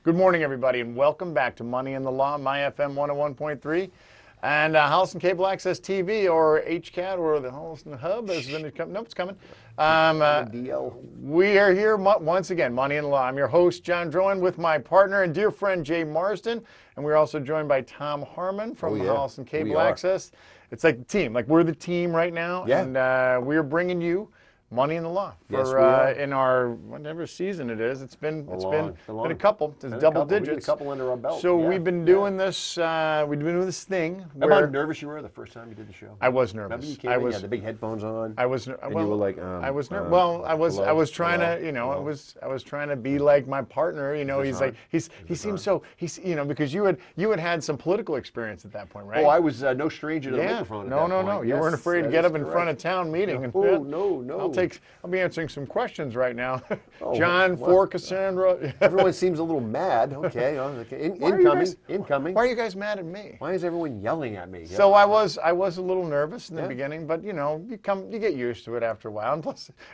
Good morning, everybody, and welcome back to Money in the Law, my FM 101.3, and Holliston Cable Access TV, or HCAT, or the Holliston Hub, as then it comes. Nope, it's coming. We are here once again, Money in the Law. I'm your host, John Drowan, with my partner and dear friend, Jay Marsden, and we're also joined by Tom Harmon from Holliston Cable Access. It's like the team, like we're the team right now, and we're bringing you Money in the Law for in our whatever season it is. It's been a couple. It's double digits. A couple under our belt. So we've been doing this. We've been doing this thing. How nervous you were the first time you did the show? I was nervous. Remember you came in, you had the big headphones on. I was. And you were like, I was nervous. Well, I was trying to, you know, I was trying to be like my partner. You know, he's like he seems so you know, because you had some political experience at that point, right? Oh, I was no stranger to the microphone. No. You weren't afraid to get up in front of town meeting. And, no. I'll be answering some questions right now. John, for Cassandra. Everyone seems a little mad. Okay, incoming. Why are you guys mad at me? Why is everyone yelling at me? So I was a little nervous in the beginning, but you know, you get used to it after a while. And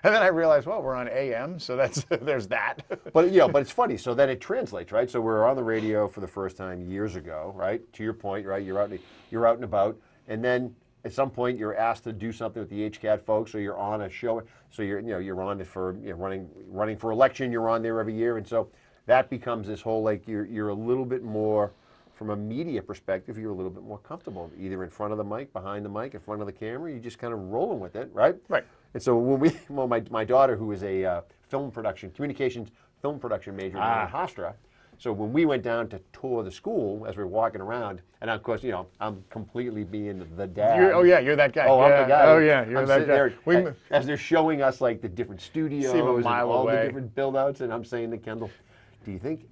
then I realized, well, we're on AM, so there's that. But but it's funny. So then it translates, right? So we're on the radio for the first time years ago, right? To your point, right? You're out and about, and then at some point you're asked to do something with the HCAT folks, or you're on a show. So you're on it for running for election. You're on there every year, and so that becomes this whole like you're a little bit more, from a media perspective, you're a little bit more comfortable, either in front of the mic, behind the mic, in front of the camera. You just kind of rolling with it, right? Right. And so when my daughter, who is a communications film production major at Hofstra. So when we went down to tour the school, as we were walking around, and of course, I'm completely being the dad. You're that guy. I'm the guy. Oh yeah, you're that guy. There, as they're showing us like the different studios and all the different build-outs, and I'm saying to Kendall, do you think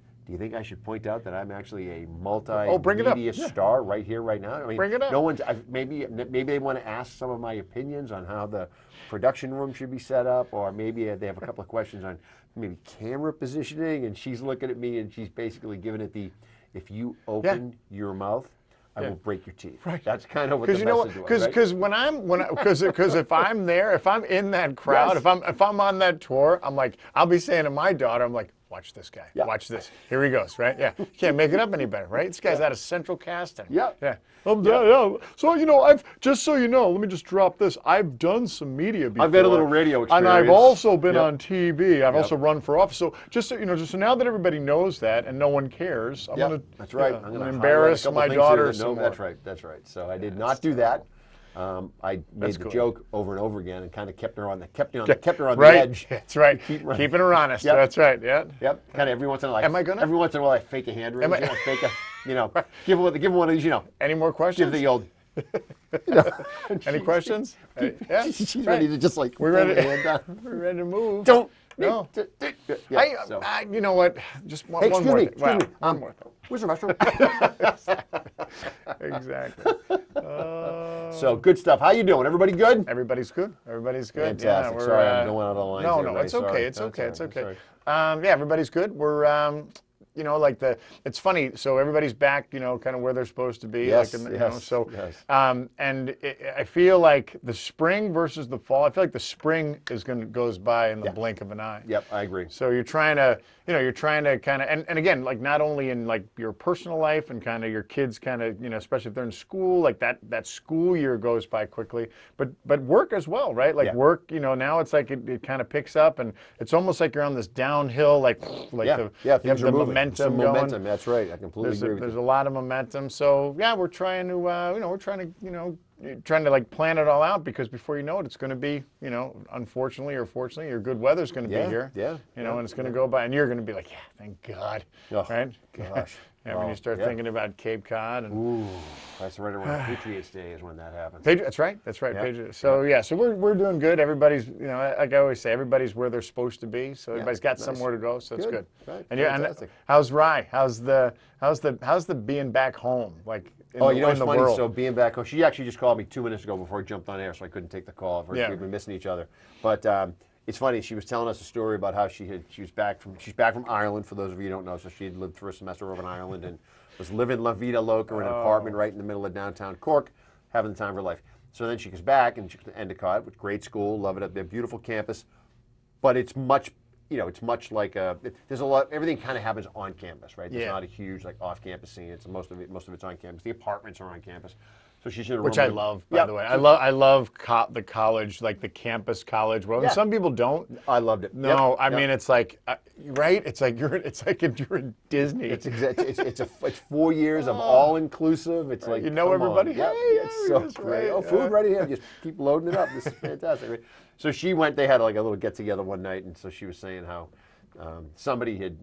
I should point out that I'm actually a multi-media star right here, right now? I mean, bring it up. No one's. Maybe they want to ask some of my opinions on how the production room should be set up, or maybe they have a couple of questions on maybe camera positioning, and she's looking at me and she's basically giving it the, if you open your mouth, I will break your teeth. Right. That's kind of what the message was. Because if I'm there, if I'm in that crowd, if I'm on that tour, I'm like, I'll be saying to my daughter, I'm like, watch this guy. Yeah. Watch this. Here he goes, right? Yeah. You can't make it up any better, right? This guy's out of Central Casting. Yeah. So, I've just so you know, let me just drop this. I've done some media before. I've had a little radio experience. And I've also been on TV. I've also run for office. So just so now that everybody knows that and no one cares, I'm going to That's right. I'm going to embarrass my daughter some more. That's right. So I did not do that. I made the joke over and over again and kind of kept her on the edge. That's right. Keeping her honest. Yep. That's right. Yeah. Yep. Kind of every once in a while. Every once in a while, I fake a hand raise. Give one of these. Any more questions? Give the old. Any questions? Yeah. She's ready to just like. We're ready to move. Don't. No. Yeah, you know what? Just one more thing. One more thing. Where's the restroom? Exactly. So good stuff. How you doing? Everybody good? Everybody's good. Fantastic. Yeah, sorry, I'm going out of the line. No, it's okay. It's okay. Everybody's good. We're it's funny. So everybody's back, kind of where they're supposed to be. Yes, and I feel like the spring versus the fall. I feel like the spring goes by in the blink of an eye. Yep, I agree. So you're trying to kind of, and again, like not only in like your personal life and kind of your kids kind of, especially if they're in school, like that school year goes by quickly, but work as well, right? Like work, now it's like it kind of picks up, and it's almost like you're on this downhill, things are moving. Some momentum. Going. That's right. I completely agree with you. There's a lot of momentum. So we're trying to like plan it all out, because before you know it, it's going to be, unfortunately or fortunately, your good weather's going to be here. And it's going to go by, and you're going to be like, thank God, right? Gosh. When you start thinking about Cape Cod, and ooh, that's right around Patriots Day is when that happens. That's right. Patriots. So so we're doing good. Everybody's, like I always say, everybody's where they're supposed to be. So everybody's got somewhere to go. So it's good. Right. And how's Rye? How's the being back home? Like it's funny. World? So being back home, she actually just called me 2 minutes ago before I jumped on air, so I couldn't take the call. We've been missing each other, but. It's funny. She was telling us a story about how she's back from Ireland. For those of you who don't know, so she had lived for a semester over in Ireland and was living La Vida Loca in an apartment right in the middle of downtown Cork, having the time of her life. So then she comes back and she's to Endicott, with great school, love it up there, beautiful campus, but it's much you know, it's much like there's a lot. Everything kind of happens on campus, right? There's Yeah. not a huge like off-campus scene. It's most of it's on campus. The apartments are on campus. So she's in a room Which I with- love, by Yep. the way. I love the college, like the campus college world. And Yeah. some people don't. I loved it. No, Yep. I Yep. mean it's like, right? It's like you're in Disney. It's 4 years of all inclusive. It's like You know come everybody. On. Yep. Hey, It's yeah, so that's great. right. Oh, food ready here. Just keep loading it up. This is fantastic. Right? So she went. They had like a little get together one night, and so she was saying how somebody had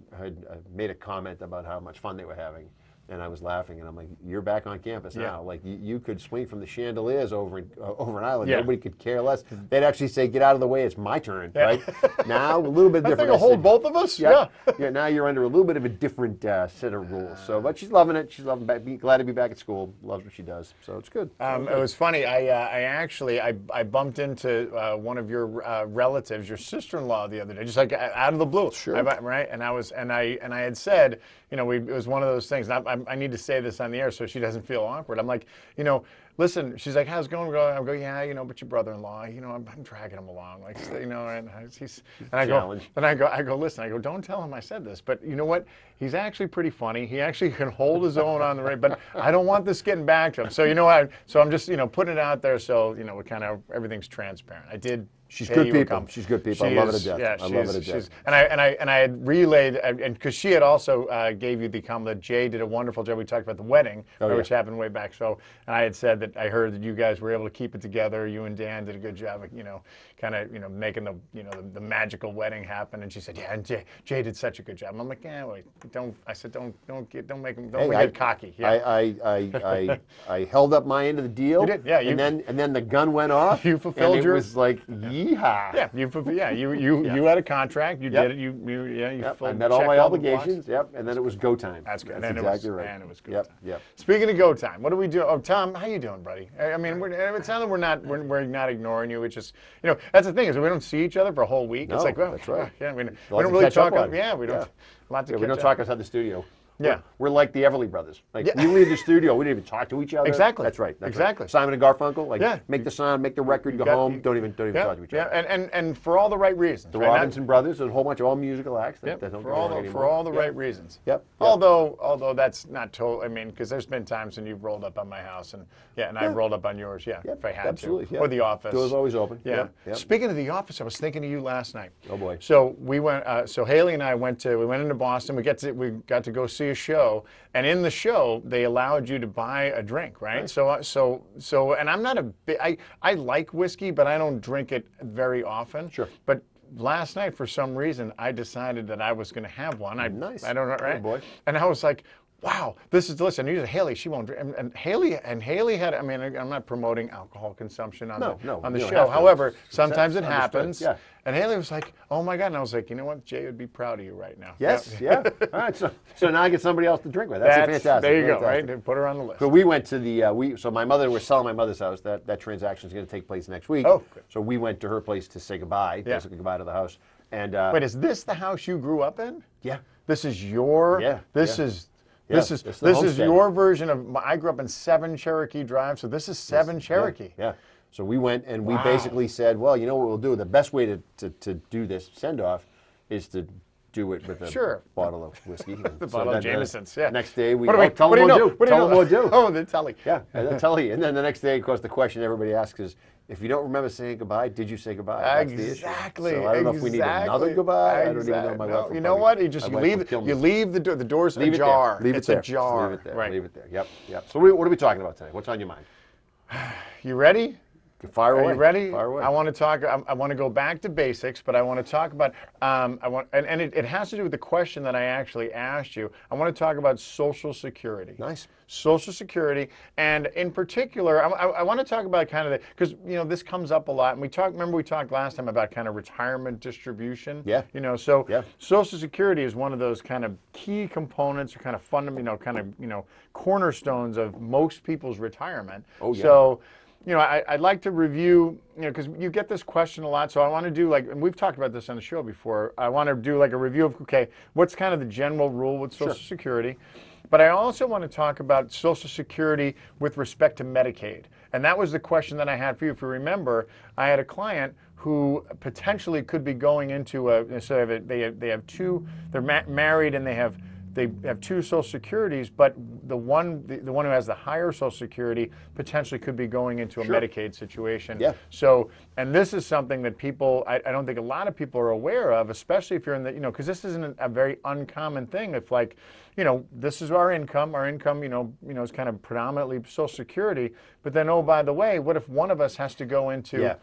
made a comment about how much fun they were having. And I was laughing, and I'm like, "You're back on campus now. Like you could swing from the chandeliers over an island. Yeah. Nobody could care less. They'd actually say, "Get out of the way. It's my turn." Right now, a little bit I different. think it'll hold both of us. Yeah. Yeah. Now you're under a little bit of a different set of rules. So, but she's loving it. She's loving glad to be back at school. Loves what she does. So it's good. It was funny. I actually bumped into one of your relatives, your sister-in-law, the other day, just like out of the blue. Sure. Right. And I had said, you know, it was one of those things. And I need to say this on the air so she doesn't feel awkward. I'm like, you know, listen. She's like, how's it going? I go, yeah, you know, but your brother-in-law, you know, I'm dragging him along, like, you know, and I go, listen. I go, don't tell him I said this, but you know what? He's actually pretty funny. He actually can hold his own on the radio, but I don't want this getting back to him. So you know, so I'm just, you know, putting it out there so you know, we kind of everything's transparent. I did. She's good people. She's good people. I love her to death. Yeah, I love her to death. And I had relayed, and because she had also gave you the comment that Jay did a wonderful job. We talked about the wedding, which happened way back. So, and I had said that I heard that you guys were able to keep it together. You and Dan did a good job of, you know, kind of, you know, making the magical wedding happen. And she said, yeah, and Jay did such a good job. And I'm like, yeah, wait, don't. I said, don't make him, get cocky. Yeah. I held up my end of the deal. You did, yeah. And then the gun went off. You fulfilled and it your. was like, yeehaw. Yeah, you had a contract. You did it. You I met all my obligations. Yep, and then it was go time. That's good. That's exactly right. And it was go time. Yep. Speaking of go time, what do we do? Oh, Tom, how you doing, buddy? I mean, it's not that we're not ignoring you. It's just, you know, that's the thing is we don't see each other for a whole week. No, it's like, well, that's right. Yeah, we don't really talk. Yeah, we don't. A lot to we don't catch talk up. outside the studio. Yeah. We're like the Everly Brothers. Like, we leave the studio, we didn't even talk to each other. Exactly. That's right. Exactly. Right. Simon and Garfunkel, like, make the sound, make the record, go home, don't even talk to each other. Yeah, and for all the right reasons. The Robinson Brothers, there's a whole bunch of all musical acts that don't for all the right reasons. Yep. Although that's not total. I mean, because there's been times when you've rolled up on my house and I've rolled up on yours. Yeah, if I had to. Or the office. Door's always open. Yeah. Yep. Speaking of the office, I was thinking of you last night. Oh boy. So we went. So Haley and I went into Boston. We got to go see a show, and in the show they allowed you to buy a drink, right? So and I'm not a big. I like whiskey, but I don't drink it very often. Sure. But last night, for some reason, I decided that I was going to have one. Nice. I don't know, right? Oh boy. And I was like, wow, this is delicious. And usually Haley, she won't drink. And Haley had, I mean, I'm not promoting alcohol consumption on the show. However, sometimes it happens. Yeah. And Haley was like, oh my God. And I was like, you know what? Jay would be proud of you right now. Yes, yeah. All right, so now I get somebody else to drink with. That's fantastic. There you go, right? Put her on the list. So we went to the, so my mother, we're selling my mother's house. That transaction is going to take place next week. Oh, good. So we went to her place to say goodbye, basically goodbye to the house. And wait, is this the house you grew up in? Yeah. This is your, This is your version of, I grew up in 7 Cherokee Drive, so this is 7 Cherokee. Yeah. So we went and we basically said, well, you know what we'll do? The best way to do this send-off is to do it with a bottle of whiskey. The bottle of Jameson's, Next day, tell them what to do. Oh, the telly. Yeah, they'll tell you. And then the next day, of course, the question everybody asks is, if you don't remember saying goodbye, did you say goodbye? That's the issue. Exactly. So I don't know if we need another goodbye. I don't even know my wife. You know what? You leave the doors ajar. Leave it there. It's ajar. Leave it there. Right. Leave it there. Yep. So what are we talking about today? What's on your mind? You ready? Fire away. Are you ready? Fire away. I want to talk. I want to go back to basics, but I want to talk about. It has to do with the question that I actually asked you. I want to talk about Social Security. Nice. Social Security, and in particular, I want to talk about kind of because this comes up a lot, and we talked last time about kind of retirement distribution. Yeah. Social Security is one of those kind of key components, or kind of fundamental, cornerstones of most people's retirement. Oh yeah. So. I'd like to review, because you get this question a lot, so I want to do and we've talked about this on the show before, I want to do a review of, okay, what's kind of the general rule with Social Security, But I also want to talk about Social Security with respect to Medicaid. And that was the question that I had for you. If you remember, I had a client who potentially could be going into they have two, they're married and they have two Social Securities, but the one who has the higher Social Security potentially could be going into a Medicaid situation. Yeah. So, and this is something that people, I don't think a lot of people are aware of, especially if you're in the, because this isn't a very uncommon thing. If like, this is our income, is kind of predominantly Social Security, but then, oh, by the way, what if one of us has to go into a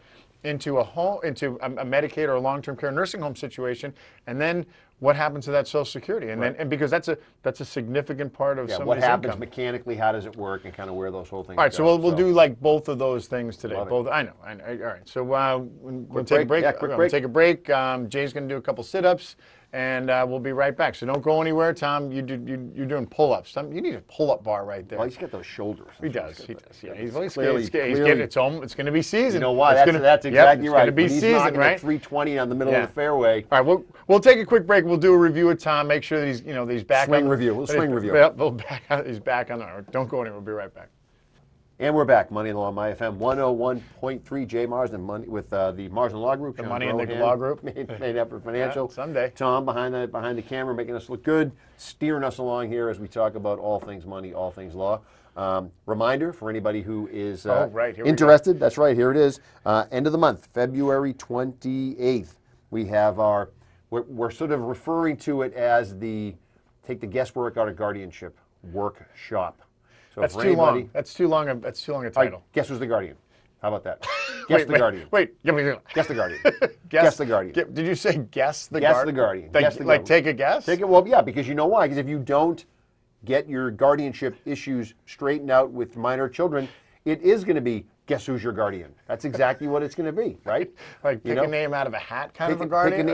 Medicaid or a long-term care nursing home situation, and then what happens to that Social Security? And then because that's a significant part of somebody's what happens income. mechanically, how does it work, and kind of where those whole things All right, go. so we'll do like both of those things today. Love it. I know. All right, so we'll take a break. Yeah, quick break. We'll take a break. Jay's going to do a couple sit-ups, and we'll be right back. So don't go anywhere, Tom. You're doing pull-ups. You need a pull-up bar right there. Well, he's got those shoulders. He does. Yeah, he's clearly. It's going to be seasoned. You know why? That's exactly right. It's going to be He's seasoned, right? 320 on the middle of the fairway. All right, we'll take a quick break. We'll do a review of Tom. Make sure that he's back. Swing review. Swing review. He's back on. Don't go anywhere. We'll be right back. And we're back. Money and Law on My FM 101.3. Jay Marsden with the Marsden Law Group. The Money and the Law Group. Made Effort Financial. Someday. Tom behind the camera, making us look good, steering us along here as we talk about all things money, all things law. Reminder for anybody who is interested. That's right. Here it is. End of the month, February 28th. We have we're sort of referring to it as take the guesswork out of guardianship workshop. So that's too long. That's too long a title. Right, guess who's the guardian? How about that? Guess the guardian. Wait. Guess the guardian. Guess the guardian. Did you say guess the guardian? Guess the guardian. Like take a guess? Take it. Well, yeah, because you know why? Because if you don't get your guardianship issues straightened out with minor children, it is going to be guess who's your guardian. That's exactly what it's going to be, right? Like pick a name out of a hat, kind of a guardian.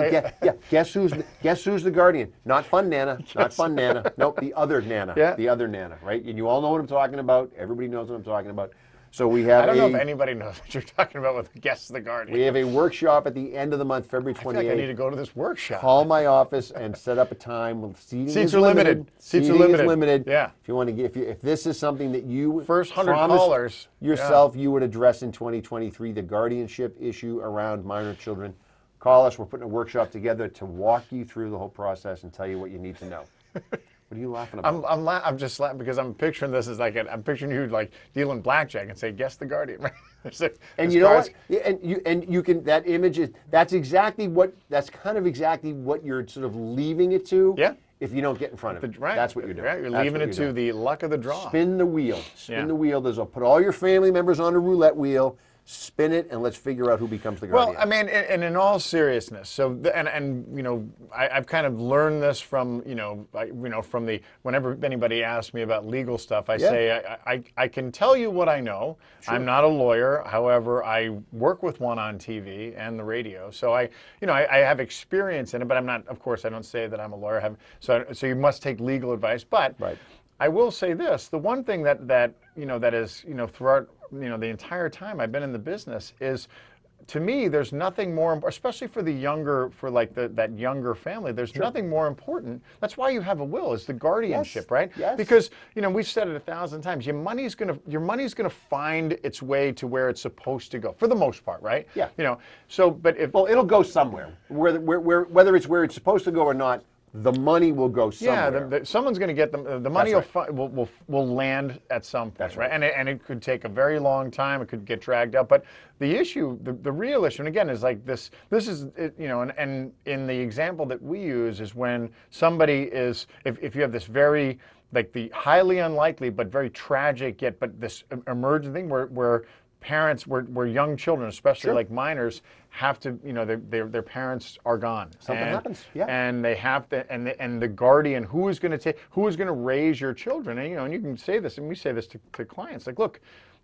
Guess who's the guardian? Not Fun Nana. Not Fun Nana. Nope, the other Nana. Yeah. The other Nana, right? And you all know what I'm talking about. Everybody knows what I'm talking about. So we have. I don't know if anybody knows what you're talking about with Guess the Guardian. We have a workshop at the end of the month, February 28th. I feel like I need to go to this workshop. Call my office and set up a time. Seats are limited. Seats are limited. Yeah. If you want to get, if this is something that you first 100 callers yourself, you would address in 2023, the guardianship issue around minor children. Call us. We're putting a workshop together to walk you through the whole process and tell you what you need to know. What are you laughing about? I'm just laughing because I'm picturing this as like I'm picturing you like dealing blackjack and say guess the guardian, right? And you know what? And you can, that image is that's kind of exactly what you're sort of leaving it to. Yeah. If you don't get in front of it, that's what you're doing. Right. You're leaving it to the luck of the draw. Spin the wheel. Spin the wheel. Put all your family members on a roulette wheel. Spin it and let's figure out who becomes the guardian. Well, I mean, and in all seriousness, I've kind of learned this from whenever anybody asks me about legal stuff, I say I can tell you what I know. Sure. I'm not a lawyer, however, I work with one on TV and the radio, so I have experience in it, but I'm not. Of course, I don't say that I'm a lawyer. So you must take legal advice, but I will say this: the one thing that is throughout the entire time I've been in the business is, to me, there's nothing more, especially for the younger, that younger family, there's nothing more important. That's why you have a will, is the guardianship, right? Yes. Because, we've said it 1,000 times, your money's gonna find its way to where it's supposed to go, for the most part, right? Yeah. But it'll go somewhere. Whether it's where it's supposed to go or not, the money will go somewhere. Yeah, someone's going to get them. The money will land at some point, That's right? And it could take a very long time. It could get dragged out. But the issue, the real issue, and again, is like this. This is and in the example that we use is when somebody is, if you have this very like the highly unlikely but very tragic but this emergent thing where parents, where young children, especially like minors, have to, their parents are gone. Something happens, and they have to, and the guardian, who is going to raise your children, and you can say this, and we say this to clients, like, look,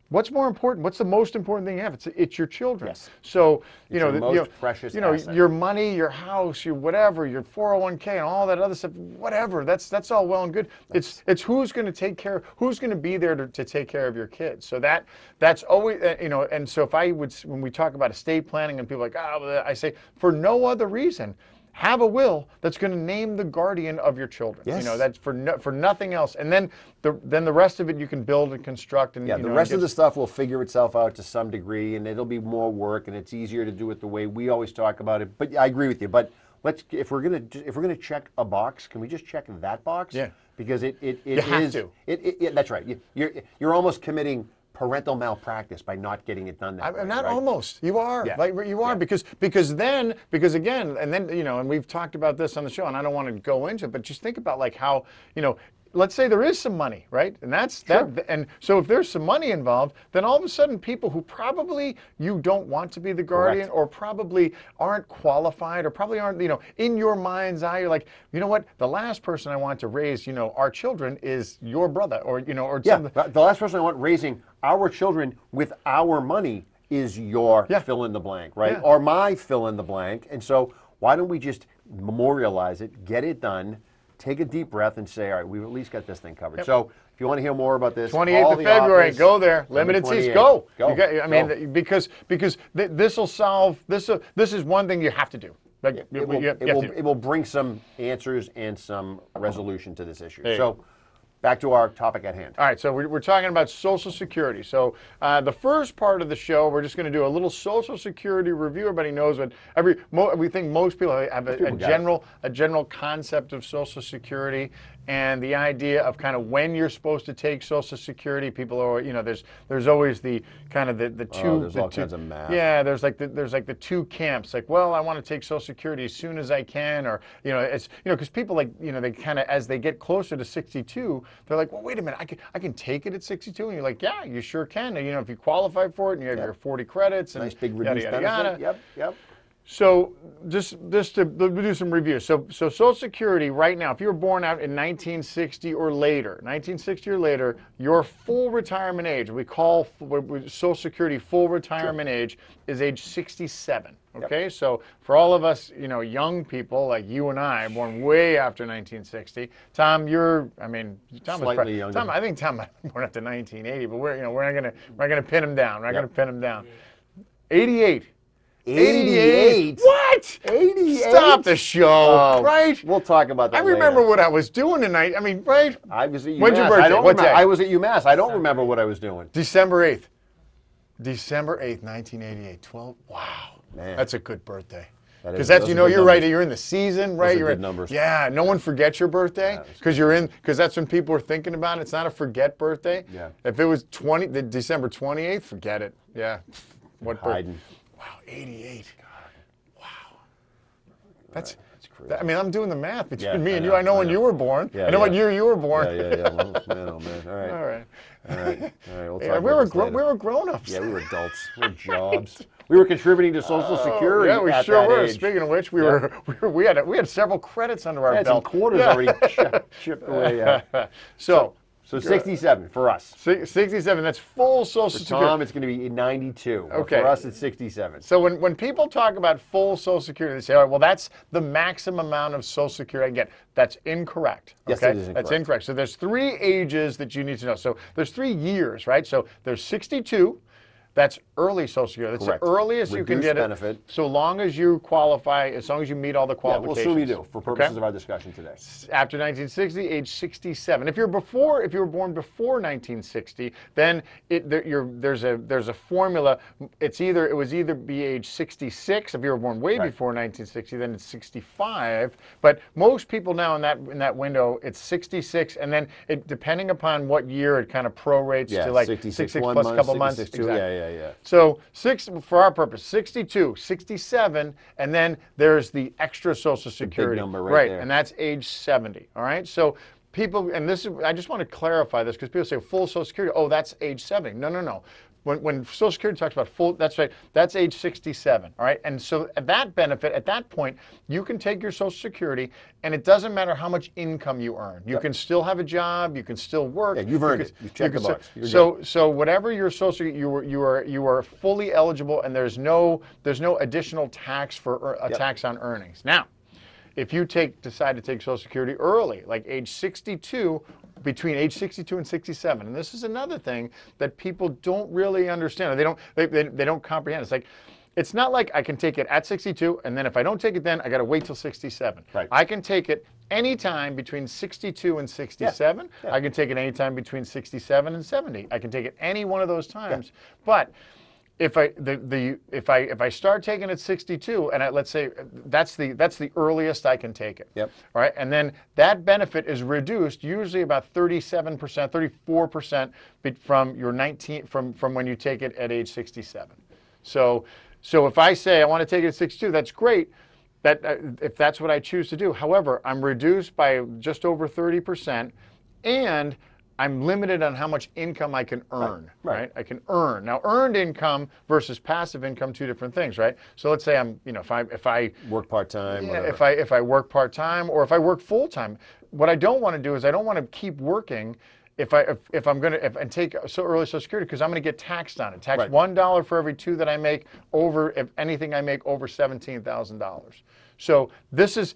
what's more important? What's the most important thing you have? It's your children. Yes. So your most precious asset. Your money, your house, your whatever, your 401k, and all that other stuff. Whatever. That's all well and good. It's who's going to take care. Who's going to be there to take care of your kids. So that's always And so when we talk about estate planning and people are like, I say for no other reason. have a will that's going to name the guardian of your children. Yes. You know, that's for nothing else. And then the rest of it you can build and construct. And yeah, the rest of the stuff will figure itself out to some degree, and it'll be more work, and it's easier to do it the way we always talk about it. But I agree with you. But if we're gonna check a box, can we just check that box? Yeah. Because it have to. That's right. You're almost committing parental malpractice by not getting it done that way. Not right? almost. You are. Yeah. Like you are because again, and then and we've talked about this on the show, and I don't want to go into it, but just think about like how, let's say there is some money, right? And that's that. And so if there's some money involved, then all of a sudden people who probably you don't want to be the guardian, Correct. or probably aren't qualified, or probably aren't, in your mind's eye, you're like, you know what? The last person I want to raise, our children is your brother, or something. The last person I want raising our children with our money is your fill in the blank, right? Yeah. Or my fill in the blank. And so why don't we just memorialize it, get it done, take a deep breath, and say, all right, we've at least got this thing covered. Yep. So if you want to hear more about this, 28th of February, go there. Limited seats, go. Because this will solve. This is one thing you have to do. Like, it will bring some answers and some resolution to this issue. So back to our topic at hand. All right, so we're talking about Social Security. So the first part of the show, we're just going to do a little Social Security review. Everybody knows what we think most people have a general concept of Social Security, and the idea of kind of when you're supposed to take Social Security. People are, there's always the kind of the two. There's all kinds of math. Yeah, there's like the two camps. Like, well, I want to take Social Security as soon as I can, or it's because people they kind of, as they get closer to 62, they're like, well, wait a minute, I can take it at 62, and you're like, yeah, you sure can. If you qualify for it and you have your 40 credits and nice big reduced benefit. Yep. So just to do some reviews. So Social Security right now, if you were born out in 1960 or later, your full retirement age, we call Social Security full retirement age, is age 67. Okay, so for all of us, young people like you and I, born way after 1960. Tom, Tom slightly younger. Tom, I think Tom might be born after 1980, but we're not gonna pin him down. We're not gonna pin him down. 88. 88. What? 88. Stop the show. Right? We'll talk about that I remember later. what I was doing tonight. Right? I was at UMass. When's your birthday? What day? I was at UMass. I don't remember what I was doing. December 8th. December 8th, 1988. 12. Wow. Man. That's a good birthday. Because that's, you're right. You're in the season, right? Those are good numbers. Yeah. No one forgets your birthday because that's when people are thinking about it. It's not a forget birthday. Yeah. If it was December 28th, forget it. Yeah. What birthday? Wow. 88. Wow. That's crazy. I'm doing the math between me and you. I know when you were born. I know what year you were born. Yeah. Well, man, oh man. All right. All right. We'll talk about this later. We were grown-ups. Yeah, we were adults. We had jobs. We were contributing to Social Security. Yeah, we at sure that were. age. Speaking of which, we had several credits under our I had belt. some quarters already chipped away. Yeah. So 67 for us. 67. That's full Social Security. Tom, it's going to be 92. Okay. For us, it's 67. So when people talk about full Social Security, they say, all right, well, that's the maximum amount of Social Security I get. That's incorrect. Yes, okay? it is incorrect. That's incorrect. So there's 3 ages that you need to know. So there's 3 years, right? So there's 62. That's early Social Security. That's Correct. the earliest you can get benefit. it. So long as you qualify, as long as you meet all the qualifications. Yeah, we'll assume you do for purposes of our discussion today. After 1960, age 67. If you were born before 1960, then there's a formula. It was either be age 66 if you were born way before 1960, then it's 65. But most people now in that window, it's 66, and then depending upon what year, it kind of prorates to like 66 plus a couple months. Exactly. Yeah. So for our purpose, 62, 67, and then there's the extra Social Security. Big number right there. And that's age 70. All right. So people, and I just want to clarify this because people say full Social Security. Oh, that's age 70. No. When Social Security talks about full, that's right, that's age 67, all right? And so at that benefit, at that point, you can take your Social Security, and it doesn't matter how much income you earn. You can still have a job, you can still work. Yeah, you've earned it. You've checked the box. So whatever your Social Security, you are fully eligible, and there's no additional tax for tax on earnings. Now, if you decide to take Social Security early, like age 62, between age 62 and 67, and this is another thing that people don't really understand. They don't comprehend. It's like it's not like I can take it at 62, and then if I don't take it then, I got to wait till 67. Right. I can take it anytime between 62 and 67. Yeah. I can take it anytime between 67 and 70. I can take it any one of those times. But if I start taking it 62, and let's say that's the earliest I can take it. Yep. All right, and then that benefit is reduced usually about 37%, 34% from your from when you take it at age 67. So if I say I want to take it at 62, that's great. If that's what I choose to do. However, I'm reduced by just over 30%, and I'm limited on how much income I can earn, right? I can earn. Now, earned income versus passive income, two different things, right? So let's say if I work part-time, yeah, if I work part-time or if I work full-time, what I don't want to do is I don't want to keep working if I'm going to take so early Social Security, because I'm going to get taxed on it. Taxed $1 for every 2 that I make if anything I make over $17,000. So this is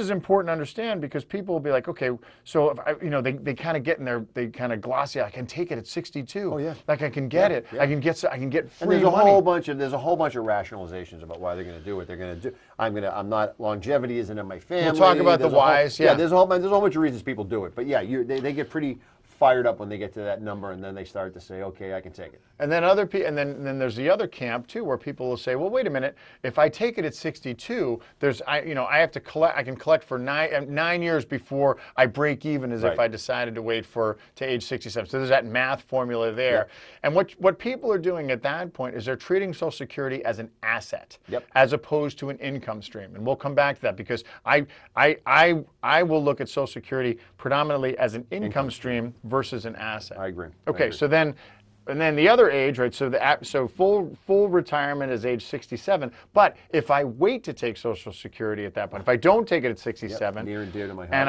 important to understand, because people will be like, okay, so if they kind of get in there, they kind of glossy. I can take it at 62. Oh yeah, like I can get it. Yeah. I can get free and there's money. There's a whole bunch of rationalizations about why they're going to do what they're going to do. I'm not, longevity isn't in my family. We'll talk about the whys. Yeah, there's a whole bunch of reasons people do it. But yeah, they get pretty fired up when they get to that number, and then they start to say, okay, I can take it. And then and then there's the other camp too, where people will say, well, wait a minute, if I take it at 62, I have to collect. I can collect for 9 years before I break even, as if I decided to wait to age 67. So there's that math formula there. And what people are doing at that point is they're treating Social Security as an asset, as opposed to an income stream. And we'll come back to that, because I will look at Social Security predominantly as an income stream versus an asset. I agree. Okay, so then. And then the other age, right? So full retirement is age 67. But if I wait to take Social Security at that point, if I don't take it at 67, near and dear to my heart,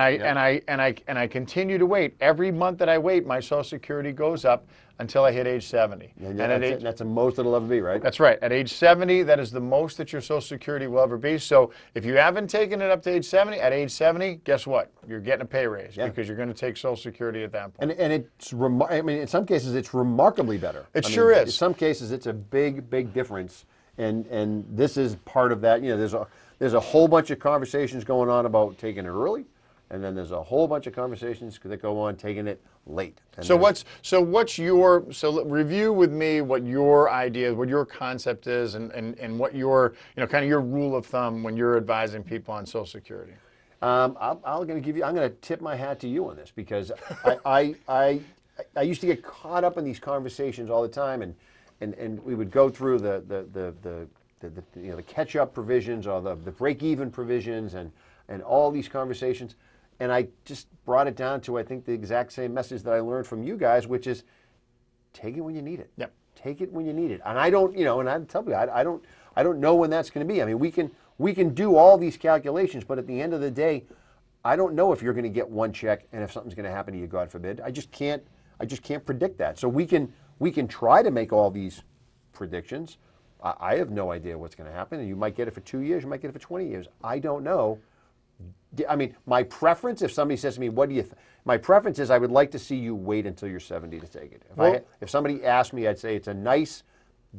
and I continue to wait, every month that I wait, my Social Security goes up until I hit age 70. And that's the most it'll ever be, right? That's right. At age 70, that is the most that your Social Security will ever be. So if you haven't taken it up to age 70, at age 70, guess what? You're getting a pay raise, because you're going to take Social Security at that point. And it's in some cases it's remarkably better. It sure is. In some cases it's a big difference, and this is part of that. There's a whole bunch of conversations going on about taking it early. And then there's a whole bunch of conversations that go on taking it late. So review with me what your idea, what your concept is, and what your kind of your rule of thumb when you're advising people on Social Security. I'm going to tip my hat to you on this, because I used to get caught up in these conversations all the time, and we would go through the catch-up provisions or the break-even provisions and all these conversations. And I just brought it down to, I think, the exact same message that I learned from you guys, which is take it when you need it. Yep. Take it when you need it. And I don't, and I tell you, I don't know when that's going to be. I mean, we can do all these calculations, but at the end of the day, I don't know if you're going to get one check and if something's going to happen to you, God forbid. I just can't predict that. So we can try to make all these predictions. I have no idea what's going to happen, and you might get it for 2 years, you might get it for 20 years. I don't know. I mean, my preference, if somebody says to me, what do you think? My preference is I would like to see you wait until you're 70 to take it. If somebody asked me, I'd say it's a nice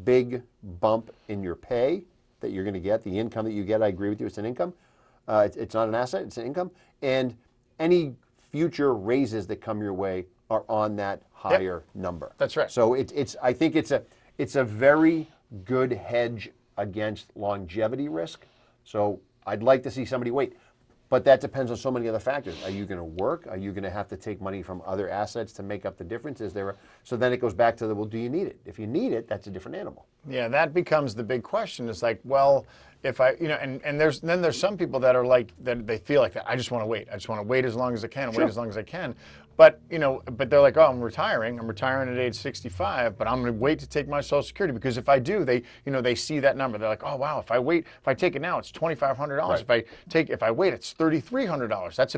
big bump in your pay that you're going to get, the income that you get. I agree with you, it's an income. It's not an asset, it's an income. And any future raises that come your way are on that higher number. That's right. So I think it's a very good hedge against longevity risk. So I'd like to see somebody wait. But that depends on so many other factors. Are you going to work? Are you going to have to take money from other assets to make up the difference? So then it goes back to well, do you need it? If you need it, that's a different animal. Yeah, that becomes the big question. It's like, well, if I, and there's some people that are like, that they feel like that. I just want to wait. I just want to wait as long as I can, wait as long as I can. But, but they're like, oh, I'm retiring at age 65, but I'm going to wait to take my Social Security, because if I do, they see that number. They're like, oh, wow, if I take it now, it's $2,500. Right. If I wait, it's $3,300. That's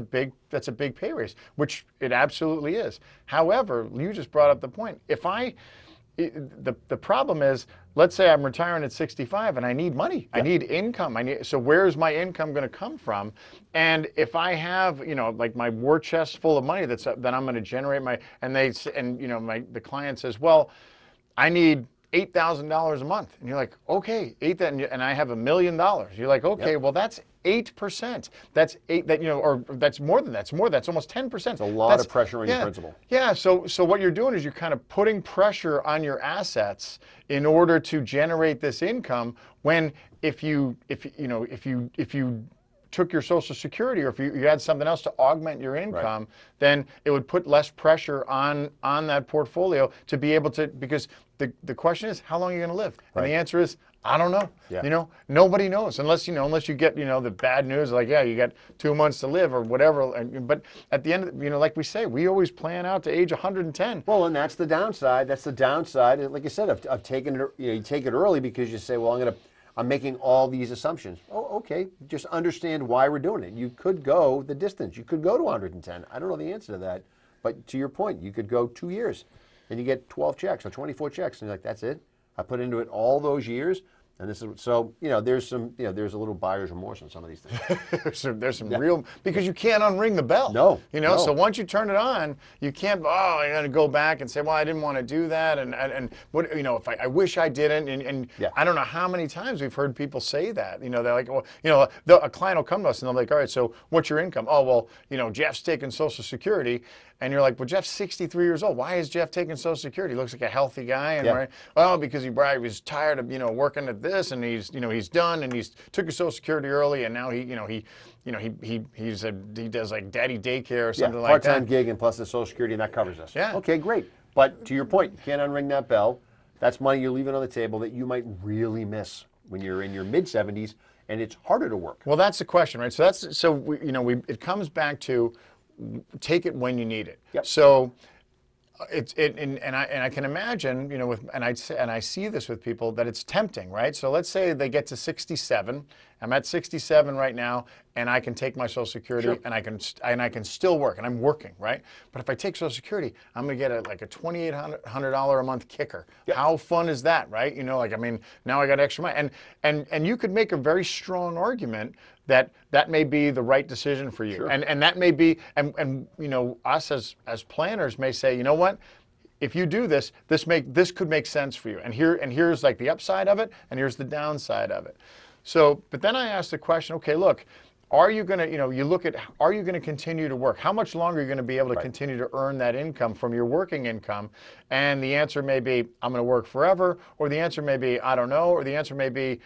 a big pay raise, which it absolutely is. However, you just brought up the point. The problem is, let's say I'm retiring at 65 and I need money. I need income. So where's my income going to come from? And if I have, like my war chest full of money that I'm going to generate the client says, well, I need $8,000 a month. And you're like, okay, and I have $1 million. You're like, okay, well, that's 8%. That's or that's more than that. It's more. That's almost 10%. It's a lot of pressure on your principal. Yeah. So what you're doing is you're kind of putting pressure on your assets in order to generate this income. When if you took your Social Security, or if you had something else to augment your income, then it would put less pressure on that portfolio to be able to, because the question is, how long are you going to live? And the answer is, I don't know. Yeah. Nobody knows unless you get, the bad news, like, yeah, you got 2 months to live or whatever. But at the end, like we say, we always plan out to age 110. Well, and that's the downside. That's the downside. Like I said, of taking it, you take it early because you say, well, I'm making all these assumptions. Oh, okay. Just understand why we're doing it. You could go the distance. You could go to 110. I don't know the answer to that. But to your point, you could go 2 years and you get 12 checks or 24 checks. And you're like, that's it? I put into it all those years. And this is, so, there's there's a little buyer's remorse on some of these things. there's some real, because you can't unring the bell. No. So once you turn it on, you can't, you got to go back and say, well, I didn't want to do that. And what, if I wish I didn't. And I don't know how many times we've heard people say that. They're like, well, a client will come to us and they're like, all right, so what's your income? Oh, well, Jeff's taking Social Security. And you're like, well, Jeff's 63 years old. Why is Jeff taking Social Security? He looks like a healthy guy. And well, because he was tired of working at this, and he's done, and he's took his Social Security early, and now he does like daddy daycare or something like that. Part-time gig and plus the Social Security, and that covers us. Yeah. Okay, great. But to your point, you can't unring that bell. That's money you're leaving on the table that you might really miss when you're in your mid-70s, and it's harder to work. Well, that's the question, right? So it comes back to, take it when you need it. Yep. So and I can imagine, and I see this with people, that it's tempting, right? So let's say they get to 67. I'm at 67 right now, and I can take my Social Security, and I can still work, and I'm working, right? But if I take Social Security, I'm going to get like a $2,800 a month kicker. Yep. How fun is that, right? Now I got extra money, and you could make a very strong argument that may be the right decision for you. Sure. And that may be, and us as planners may say, you know what? If you do this, this could make sense for you. And here's like the upside of it, and here's the downside of it. So, but then I asked the question, okay, look, are you going to, are you going to continue to work? How much longer are you going to be able to continue to earn that income from your working income? And the answer may be, I'm going to work forever, or the answer may be, I don't know, or the answer may be,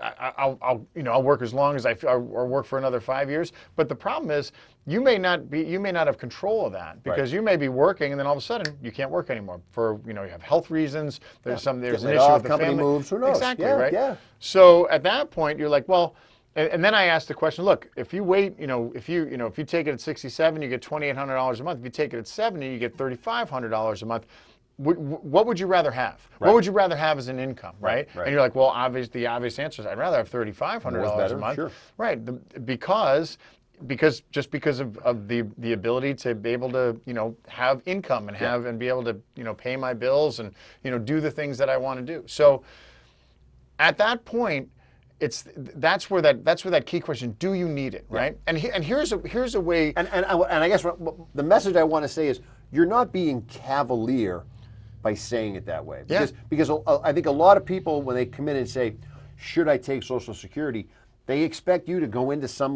I'll work as long as or work for another 5 years. But the problem is, you may not have control of that, because you may be working and then all of a sudden you can't work anymore for you have health reasons. There's an issue with the company family. Moves. Who knows? Exactly, yeah, right? Yeah. So at that point you're like, well. And then I asked the question, look, if you wait, if you take it at 67, you get $2,800 a month. If you take it at 70, you get $3,500 a month. What would you rather have? Right. What would you rather have as an income, right? And you're like, well, the obvious answer is I'd rather have $3,500 a month. Sure. Right, because of the ability to be able to have income and and be able to pay my bills and do the things that I want to do. So at that point, that's where that key question: do you need it, right? And here's a way. And I guess the message I want to say is, you're not being cavalier by saying it that way. Because I think a lot of people, when they come in and say, should I take Social Security, they expect you to go into some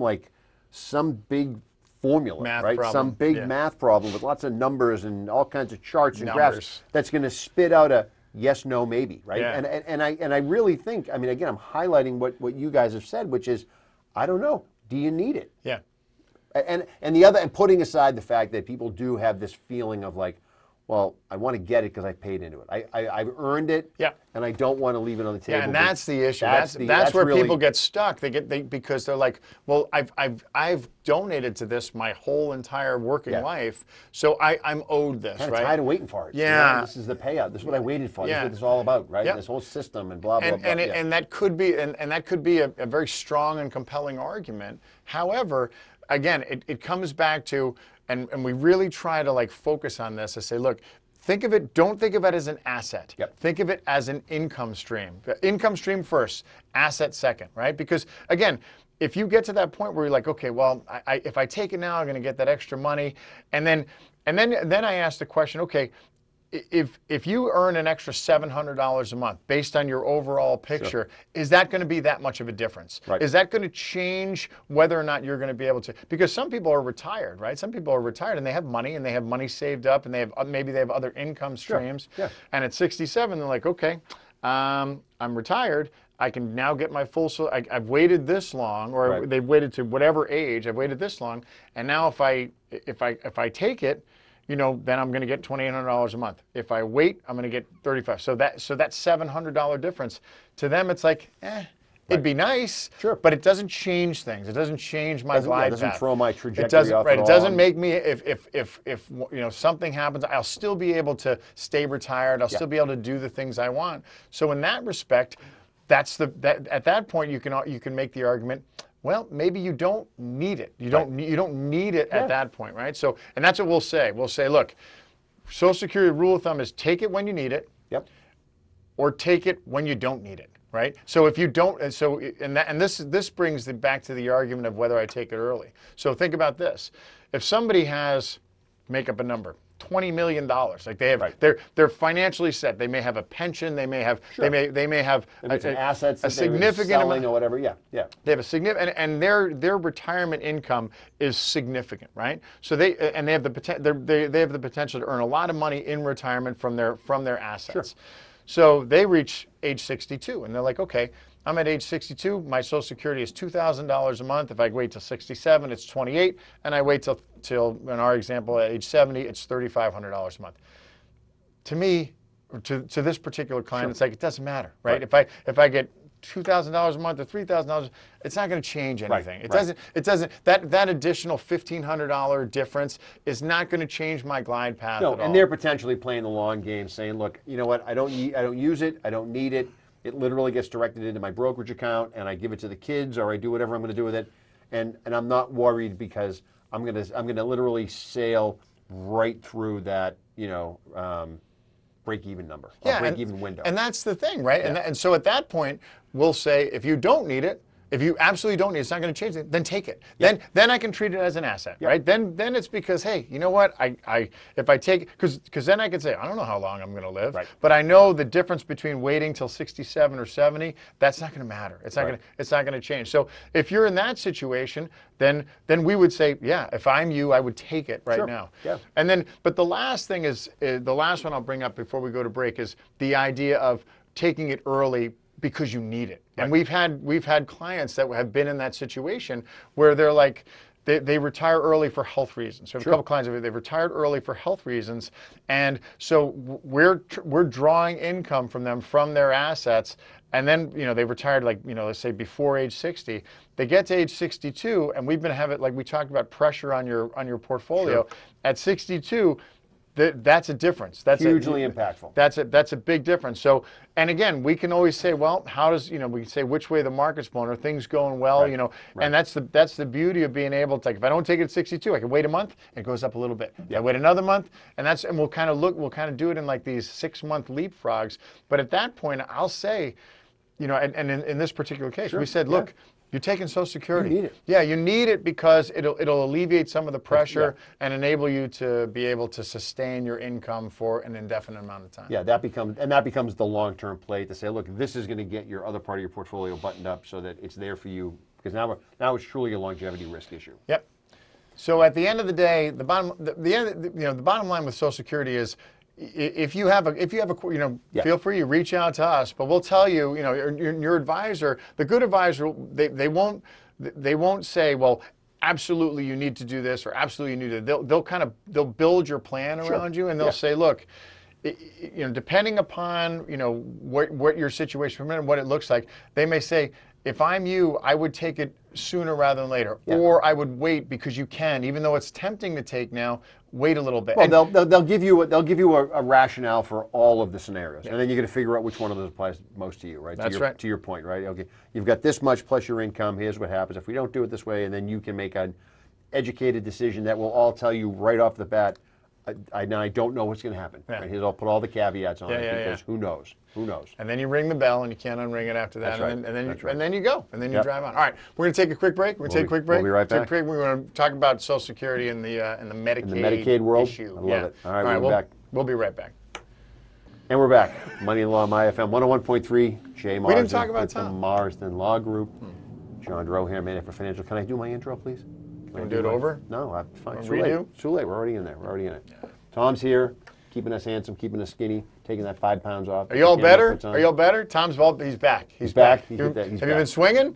big formula, math right? problem. Some big math problem with lots of numbers and all kinds of charts and graphs that's going to spit out a yes, no, maybe, right? Yeah. And I really think, again, I'm highlighting what you guys have said, which is, I don't know, do you need it? Yeah. And putting aside the fact that people do have this feeling of like, well, I want to get it because I paid into it. I've earned it, and I don't want to leave it on the table. Yeah, and that's the issue. That's where really, people get stuck. Because they're like, well, I've donated to this my whole entire working life, so I'm owed this, kind right? of tired of waiting for it. Yeah, this is the payout. This is what I waited for. This is what it's all about, right? This whole system and blah blah blah. And that could be a very strong and compelling argument. However, again, it comes back to, and we really try to focus on this. I say, look, don't think of it as an asset. Think of it as an income stream. Income stream first, asset second, right? Because again, if you get to that point where you're like, okay, well, if I take it now, I'm going to get that extra money, and then I ask the question, okay, if you earn an extra $700 a month based on your overall picture, is that going to be that much of a difference? Right. Is that going to change whether or not you're going to be able to? Because some people are retired, right? Some people are retired and they have money saved up and maybe they have other income streams. Yeah. And at 67, they're like, okay, I'm retired. I can now get my full. I've waited this long, or they've waited to whatever age. I've waited this long, and now if I take it, then I'm going to get $2,800 a month. If I wait, I'm going to get $35. So that $700 difference to them, it's like, it'd be nice, but it doesn't change things. It doesn't change my glide path. It doesn't throw my trajectory off at all. It doesn't make me, if something happens, I'll still be able to stay retired. I'll still be able to do the things I want. So in that respect, at that point you can make the argument, well, maybe you don't need it. You don't need it at that point, right? So, and that's what we'll say. We'll say, look, Social Security rule of thumb is take it when you need it, or take it when you don't need it, right? So if you don't, and this brings it back to the argument of whether I take it early. So think about this: if somebody has, make up a number, $20 million, like they have, they're financially set. They may have a pension. They may have they may have assets, a significant amount or whatever. They have a significant, and their retirement income is significant, right? So they have the potential to earn a lot of money in retirement from their assets. So they reach age 62, and they're like, okay, I'm at age 62. My Social Security is $2,000 a month. If I wait till 67, it's 28, and I wait till in our example at age 70, it's $3,500 a month. To me, to this particular client, it's like it doesn't matter, right? If I get $2,000 a month or $3,000, it's not going to change anything. It doesn't. That additional $1,500 difference is not going to change my glide path at all. And they're potentially playing the long game, saying, look, you know what? I don't use it. I don't need it. It literally gets directed into my brokerage account, and I give it to the kids, or I do whatever I'm going to do with it, and I'm not worried because I'm going to literally sail right through that break-even number, or break-even window. And that's the thing, right? And so at that point, we'll say if you don't need it, if you absolutely don't need it, it's not going to change it, then take it. Then I can treat it as an asset, right? Then it's because, hey, you know what? If I take, because then I can say, I don't know how long I'm going to live, but I know the difference between waiting till 67 or 70, that's not going to matter. It's not going to change. So if you're in that situation, then we would say, yeah, if I'm you, I would take it right now. And then, but the last thing is the last one I'll bring up before we go to break is the idea of taking it early because you need it. And we've had clients that have been in that situation where they're like, they retire early for health reasons. So we have a couple clients, they've retired early for health reasons, and so we're drawing income from them from their assets, and then they retired let's say before age 60. They get to age 62, and we've been having, like we talked about, pressure on your portfolio. At 62. That's a difference. That's hugely impactful. That's a big difference. So, and again, we can always say, well, how does we can say which way the market's going, are things going well, and that's the beauty of being able to, like, if I don't take it at 62, I can wait a month and it goes up a little bit. I wait another month, and we'll kind of do it in like these 6-month leapfrogs. But at that point, I'll say, and in this particular case, we said, look. You're taking Social Security. You need it. Yeah, you need it because it'll alleviate some of the pressure and enable you to be able to sustain your income for an indefinite amount of time. Yeah, that becomes the long-term play to say, look, this is going to get your other part of your portfolio buttoned up so that it's there for you, because now it's truly a longevity risk issue. Yep. So at the end of the day, the bottom line with Social Security is, if you have a feel free to reach out to us, but we'll tell you, your advisor, the good advisor, they won't say, well, absolutely you need to do this, or absolutely you need to. They'll build your plan around you, and they'll say, look, depending upon what your situation and what it looks like, they may say, if I'm you, I would take it sooner rather than later, or I would wait because you can, even though it's tempting to take now. Wait a little bit. Well, they'll give you a rationale for all of the scenarios, and then you got to figure out which one of those applies most to you, right? That's right. To your point, right? Okay, you've got this much plus your income. Here's what happens if we don't do it this way, and then you can make an educated decision that will all tell you right off the bat. I don't know what's going to happen. Right? I'll put all the caveats on it because who knows? Who knows? And then you ring the bell, and you can't unring it after that. That's right. And then you go, and then you drive on. All right, we're going to take a quick break. We'll be right back. We're going to talk about Social Security and the Medicaid world. issue. I love it. All right, we'll be back. We'll be right back. And we're back. Money and Law, My FM 101.3. Jay Marsden. We didn't talk about with the Tom. Marsden Law Group. John Drohan, Manager for Financial. Can I do my intro, please? Can we do it over? No, I'm fine. Or It's too late. redo? It's too late. We're already in there. We're already in it. Tom's here, keeping us handsome, keeping us skinny, taking that 5 pounds off. Are you all better? Are you all better? Tom's he's back. He's back. Have you been swinging?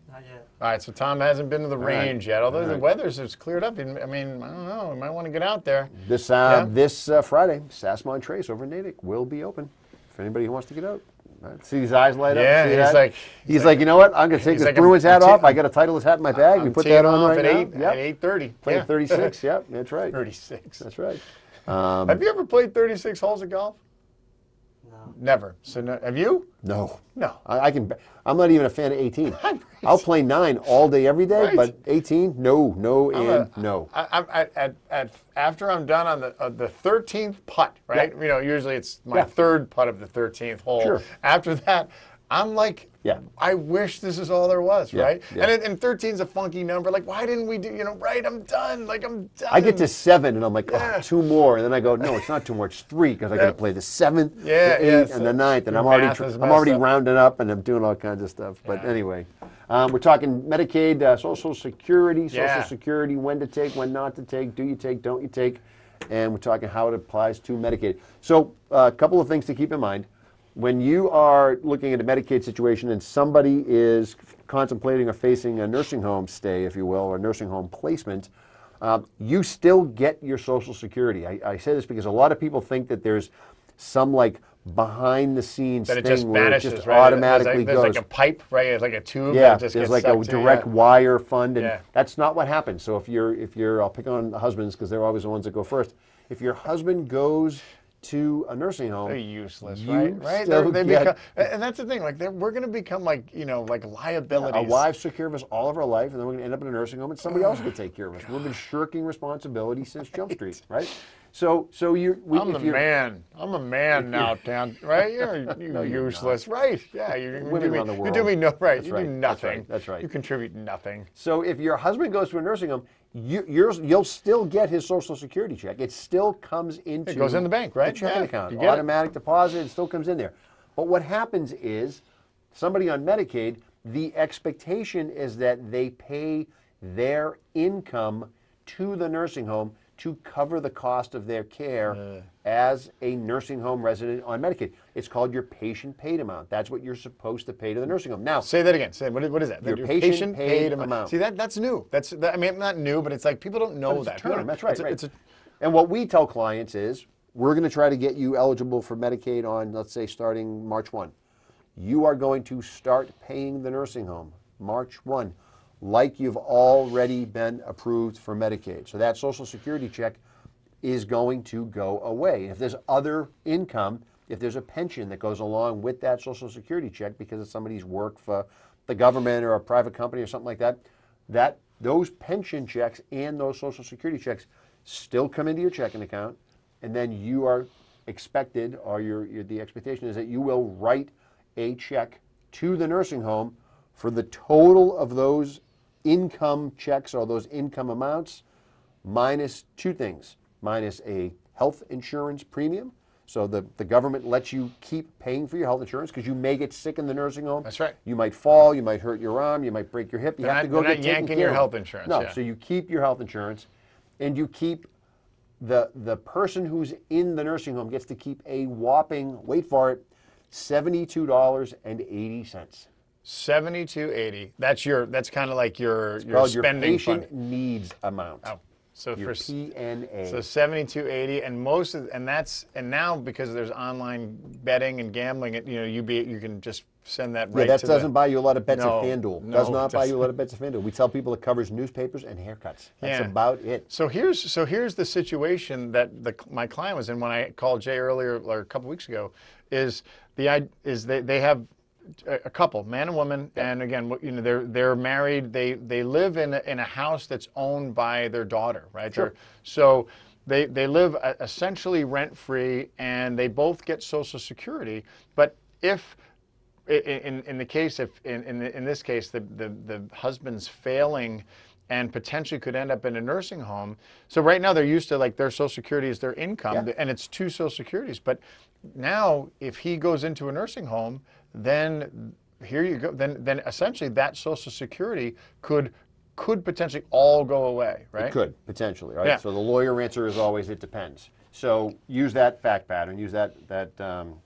Not yet. All right, so Tom hasn't been to the range yet, although the right. weather's cleared up. I mean, I don't know. You might want to get out there. This Friday, Sasmon Trace over in Natick will be open for anybody who wants to get out. See his eyes light up? Yeah, See he's that? He's like, you know what? I'm going to take this Bruins hat off. I got a Titleist hat in my bag. We put that on right now. At 8:30. Played 36. Yep, that's right. 36. That's right. Have you ever played 36 holes of golf? No. Never. So have you? No. No. I'm not even a fan of 18. I'll play 9 all day, every day, Right. but 18, no, and no. After I'm done on the 13th putt, right? Yeah. You know, usually it's my third putt of the 13th hole. Sure. After that, I'm like, I wish this is all there was, right? Yeah. And 13's a funky number. Like, why didn't we do, right? I'm done. Like, I'm done. I get to 7 and I'm like, oh, 2 more, and then I go, no, it's not 2 more, it's 3 because I got to play the 7th, the 8th, and the 9th, and I'm already rounding up and I'm doing all kinds of stuff. But anyway, we're talking Medicaid, Social Security, when to take, when not to take, do you take, don't you take, and we're talking how it applies to Medicaid. So a couple of things to keep in mind. When you are looking at a Medicaid situation and somebody is contemplating or facing a nursing home stay, if you will, or nursing home placement, you still get your Social Security. I say this because a lot of people think that there's some like behind the scenes thing where it just automatically goes. There's like a pipe, right? It's like a tube. Yeah, that just there's gets like a direct wire fund, and that's not what happens. So if you're, I'll pick on the husbands because they're always the ones that go first. If your husband goes to a nursing home, they're useless, right? And that's the thing. Like, we're going to become like liabilities. Our wives took care of us all of our life, and then we're going to end up in a nursing home, and somebody else will take care of us. We've been shirking responsibility since Jump Street, right? I'm a man now, Tom. Right? You're useless, right? Yeah, women around the world. You do me no right. That's you right. do nothing. That's right. You contribute nothing. So if your husband goes to a nursing home, you'll still get his Social Security check. It still comes into it goes in the bank, right? The checking account, automatic deposit. It still comes in there. But what happens is, somebody on Medicaid, the expectation is that they pay their income to the nursing home to cover the cost of their care as a nursing home resident on Medicaid. It's called your patient paid amount. That's what you're supposed to pay to the nursing home. Now, say that again. What is that? Your patient paid amount. See, that's new. I mean, not new, but it's like people don't know that. Term. That's right. And what we tell clients is, we're going to try to get you eligible for Medicaid on, let's say, starting March 1. You are going to start paying the nursing home March 1. Like you've already been approved for Medicaid. So that Social Security check is going to go away. If there's other income, if there's a pension that goes along with that Social Security check because of somebody's work for the government or a private company or something like that, those pension checks and those Social Security checks still come into your checking account, and then you are expected, or the expectation is that you will write a check to the nursing home for the total of those income checks or those income amounts, minus 2 things. Minus a health insurance premium. So the government lets you keep paying for your health insurance because you may get sick in the nursing home. That's right. You might fall, you might hurt your arm, you might break your hip. You have to go get taken care of. Yanking your health insurance. No, so you keep your health insurance, and you keep the person who's in the nursing home gets to keep a whopping, wait for it, $72.80. $72.80. That's kind of like your spending patient fund. Needs amount. Oh, so your PNA. So $72.80, and now because there's online betting and gambling, you can just send that right. Yeah, that doesn't buy you a lot of bets at FanDuel. No, does not buy you a lot of bets at FanDuel. We tell people it covers newspapers and haircuts. That's about it. So here's the situation that my client was in when I called Jay earlier, or a couple weeks ago, is they have a couple, man and woman, and again, they're married. They live in a house that's owned by their daughter, right? Sure. So they live essentially rent free, and they both get Social Security. But if in this case, the husband's failing and potentially could end up in a nursing home. So right now they're used to like their Social Security is their income, and it's 2 Social Securities. But now if he goes into a nursing home, then here you go. Then essentially that Social Security could potentially all go away, right? It could, potentially, right? Yeah. So the lawyer answer is always, it depends. So use that fact pattern, use that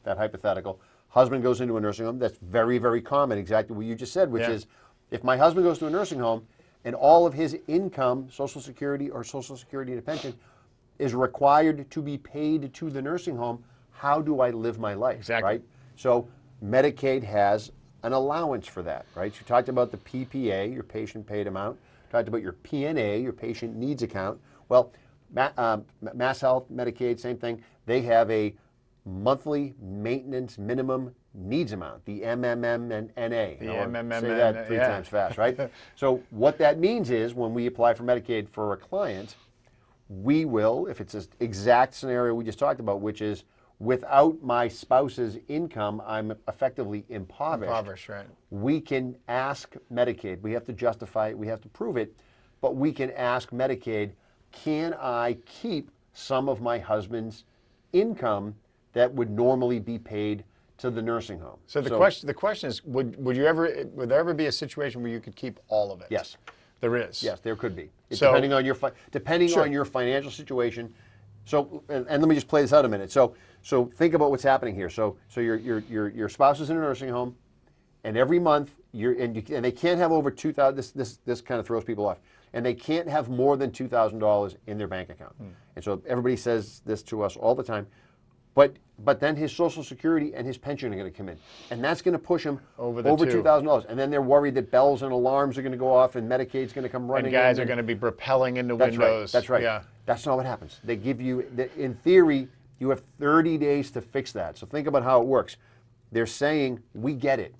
hypothetical. Husband goes into a nursing home. That's very, very common, exactly what you just said, which is, if my husband goes to a nursing home and all of his income, Social Security or Social Security and a pension, is required to be paid to the nursing home, how do I live my life, exactly. right? So Medicaid has an allowance for that, right? So you talked about the PPA, your patient paid amount. Talked about your PNA, your patient needs account. Well, Mass Health, Medicaid, same thing. They have a monthly maintenance minimum needs amount, the MMMNA. The MMMNA. Say that 3 times fast, right? So what that means is when we apply for Medicaid for a client, we will, if it's an exact scenario we just talked about, which is without my spouse's income, I'm effectively impoverished. Impoverished, right. We can ask Medicaid, we have to justify it, we have to prove it, but we can ask Medicaid, can I keep some of my husband's income that would normally be paid to the nursing home? So the question is, would there ever be a situation where you could keep all of it? Yes. There is. Yes, there could be. So, depending on your financial situation. So, and let me just play this out a minute. So think about what's happening here. So your spouse is in a nursing home, and every month and they can't have over $2,000. This kind of throws people off, and they can't have more than $2,000 in their bank account. And so everybody says this to us all the time. But then his Social Security and his pension are going to come in, and that's going to push him over $2,000. And then they're worried that bells and alarms are going to go off, and Medicaid's going to come running. And guys are going to be propelling into windows. That's right. Yeah. That's not what happens. They give you, in theory, you have 30 days to fix that. So think about how it works. They're saying, we get it.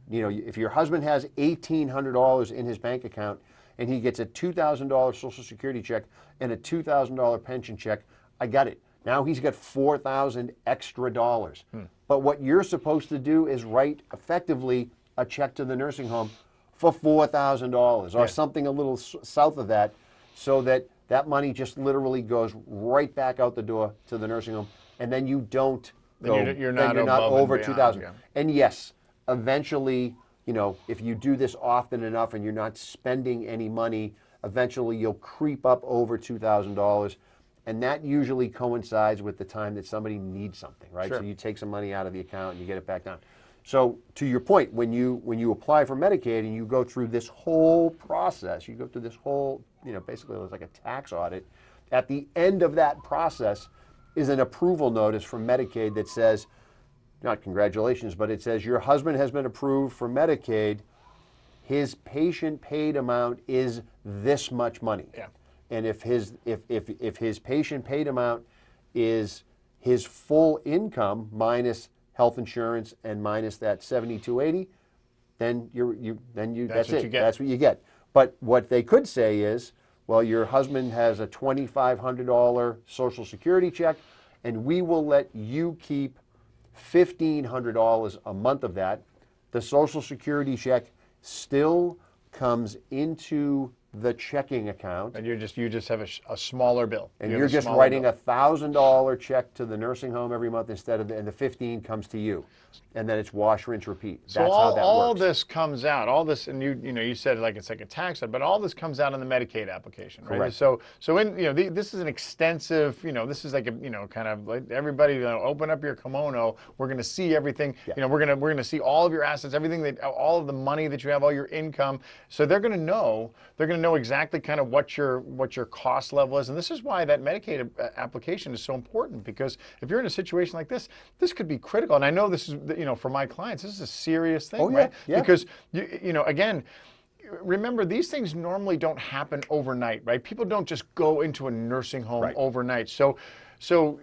You know, if your husband has $1,800 in his bank account and he gets a $2,000 Social Security check and a $2,000 pension check, I got it. Now he's got $4,000 extra dollars. But what you're supposed to do is write effectively a check to the nursing home for $4,000 or something a little south of that, so that that money just literally goes right back out the door to the nursing home, and then you don't go, you're not over beyond, $2,000. yeah. And yes, eventually, you know, if you do this often enough and you're not spending any money, eventually you'll creep up over $2,000. And that usually coincides with the time that somebody needs something, right? Sure. So you take some money out of the account and you get it back down. So to your point, when you apply for Medicaid and you go through this whole process, you go through this whole, you know, basically it's like a tax audit. At the end of that process is an approval notice from Medicaid that says, not congratulations, but it says your husband has been approved for Medicaid. His patient paid amount is this much money. Yeah. And if his patient paid amount is his full income minus health insurance and minus that $7,280, then that's it. That's what you get. But what they could say is, well, your husband has a $2,500 Social Security check, and we will let you keep $1,500 a month of that. The Social Security check still comes into the checking account. And you just have a smaller bill. And you're just writing a $1,000 check to the nursing home every month instead of, and the 15 comes to you. And then it's wash, rinse, repeat. So that's how that all works. this comes out, all this, and you said like it's like a tax, but all this comes out in the Medicaid application, right? Correct. So in this is an extensive, this is like a kind of like everybody open up your kimono. We're going to see everything. Yeah. We're going to see all of your assets, everything all of the money that you have, all your income. So they're going to know exactly kind of what your cost level is, and this is why that Medicaid application is so important, because if you're in a situation like this could be critical. And I know this is, for my clients, this is a serious thing, right? Yeah. Because again, remember, these things normally don't happen overnight, right? People don't just go into a nursing home overnight. So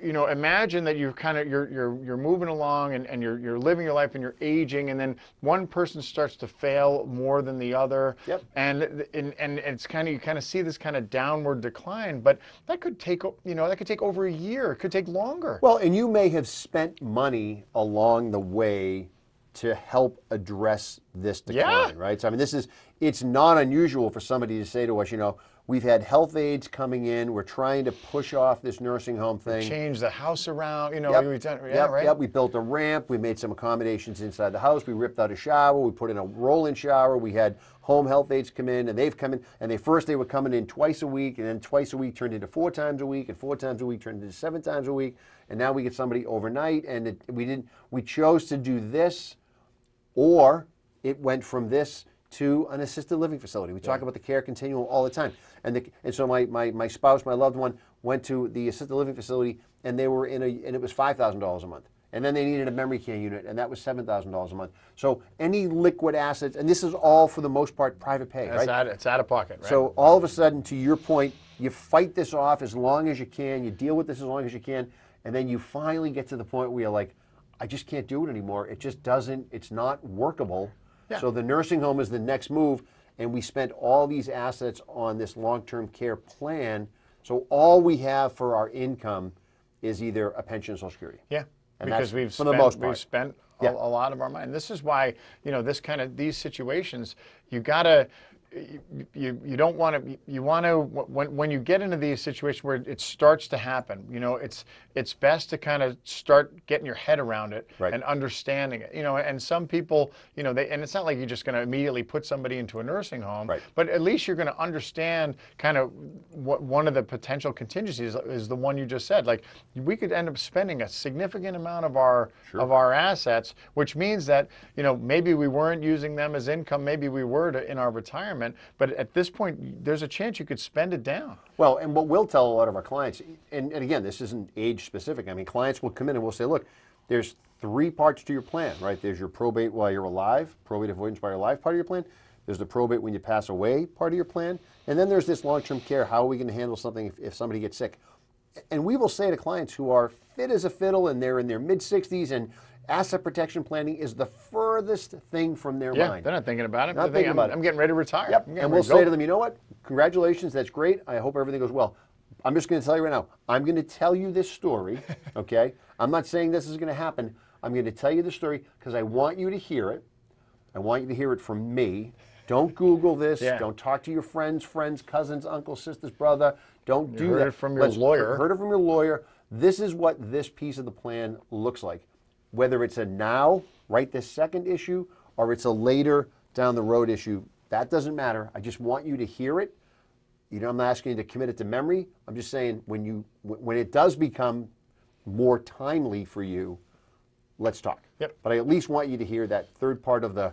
imagine that you're moving along and you're living your life and you're aging, and then one person starts to fail more than the other. Yep. And it's you kind of see this kind of downward decline, but that could take over a year. It could take longer. Well, and you may have spent money along the way to help address this decline, right? So I mean, it's not unusual for somebody to say to us, you know, we've had health aides coming in, we're trying to push off this nursing home thing. Change the house around, you know, Yep. we've done, Right? Yep, we built a ramp, we made some accommodations inside the house, we ripped out a shower, we put in a roll-in shower, we had home health aides come in, and they've come in, and they were coming in twice a week, and then twice a week turned into 4 times a week, and 4 times a week turned into 7 times a week, and now we get somebody overnight, and we chose to do this, or it went from this to an assisted living facility. We talk about the care continuum all the time. And so my spouse, my loved one, went to the assisted living facility, and they were and it was $5,000 a month. And then they needed a memory care unit, and that was $7,000 a month. So any liquid assets, and this is all for the most part private pay, right? It's out of pocket, right? So all of a sudden, to your point, you fight this off as long as you can, you deal with this as long as you can, and then you finally get to the point where you're like, I just can't do it anymore. It just doesn't, it's not workable. Yeah. So the nursing home is the next move, and we spent all these assets on this long-term care plan. So all we have for our income is either a pension or Social Security. Yeah, and because we've spent a lot of our money. And this is why, you know, these situations, you gotta, you don't want to, you want to, when you get into these situations where it starts to happen, you know, it's best to kind of start getting your head around it and understanding it, you know. And some people, you know, and it's not like you're just going to immediately put somebody into a nursing home, but at least you're going to understand kind of what one of the potential contingencies is the one you just said. Like, we could end up spending a significant amount of our assets, which means that, you know, maybe we weren't using them as income, maybe we were in our retirement, but at this point, there's a chance you could spend it down. Well, and what we'll tell a lot of our clients, and again, this isn't age specific. I mean, clients will come in and we'll say, look, there's 3 parts to your plan, right? There's your probate while you're alive, probate avoidance while you're alive part of your plan. There's the probate when you pass away part of your plan. And then there's this long-term care. How are we going to handle something if somebody gets sick? And we will say to clients who are fit as a fiddle and they're in their mid-60s, and asset protection planning is the furthest thing from their mind. They're not thinking about it. Not thinking about it. I'm getting ready to retire. Yep. And we'll say to them, you know what? Congratulations, that's great. I hope everything goes well. I'm just going to tell you right now, I'm going to tell you this story, okay? I'm not saying this is going to happen. I'm going to tell you the story because I want you to hear it. I want you to hear it from me. Don't Google this. Don't talk to your friends, cousins, uncles, sisters, brother. Don't do that. Heard it from your lawyer. Heard it from your lawyer. This is what this piece of the plan looks like. Whether it's a now, right this second issue, or it's a later down the road issue, that doesn't matter. I just want you to hear it. You know, I'm not asking you to commit it to memory. I'm just saying when it does become more timely for you, let's talk. Yep. But I at least want you to hear that third part of the,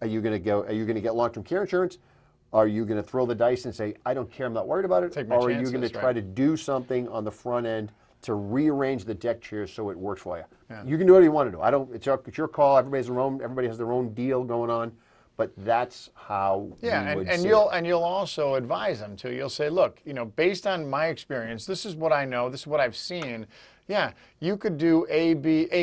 are you going to get long-term care insurance? Are you going to throw the dice and say, I don't care, I'm not worried about it? Take my or chances, are you going to try to do something on the front end to rearrange the deck chairs so it works for you? Yeah. You can do whatever you want to do. It's your call. Everybody has their own deal going on. But that's how you'll also advise them too. You'll say, look, you know, based on my experience, this is what I know, this is what I've seen. Yeah, you could do A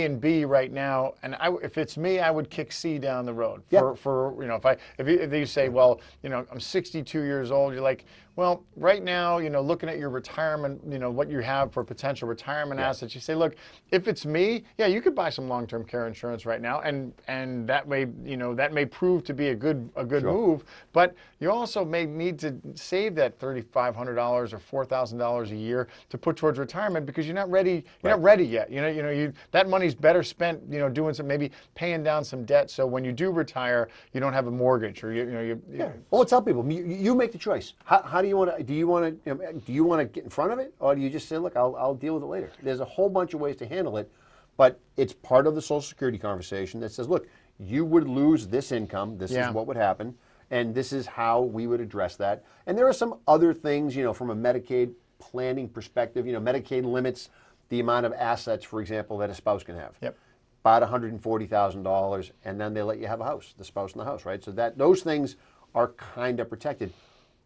and B right now, and if it's me, I would kick C down the road. For you know, if you say, well, you know, I'm 62 years old, you're like, well, right now, you know, looking at your retirement, you know, what you have for potential retirement assets, you say, look, if it's me, yeah, you could buy some long-term care insurance right now, and that may prove to be a good move, but you also may need to save that $3,500 or $4,000 a year to put towards retirement because you're not ready. You're not ready yet. That money's better spent, you know, doing some, maybe paying down some debt. So when you do retire, you don't have a mortgage, or Well, tell people you make the choice. How do you want to? Do you want to get in front of it, or do you just say, look, I'll deal with it later? There's a whole bunch of ways to handle it, but it's part of the Social Security conversation that says, look, you would lose this income. This is what would happen, and this is how we would address that. And there are some other things, you know, from a Medicaid planning perspective. You know, Medicaid limits the amount of assets, for example, that a spouse can have. Yep. About $140,000, and then they let you have a house, the spouse in the house, right? So that those things are kind of protected.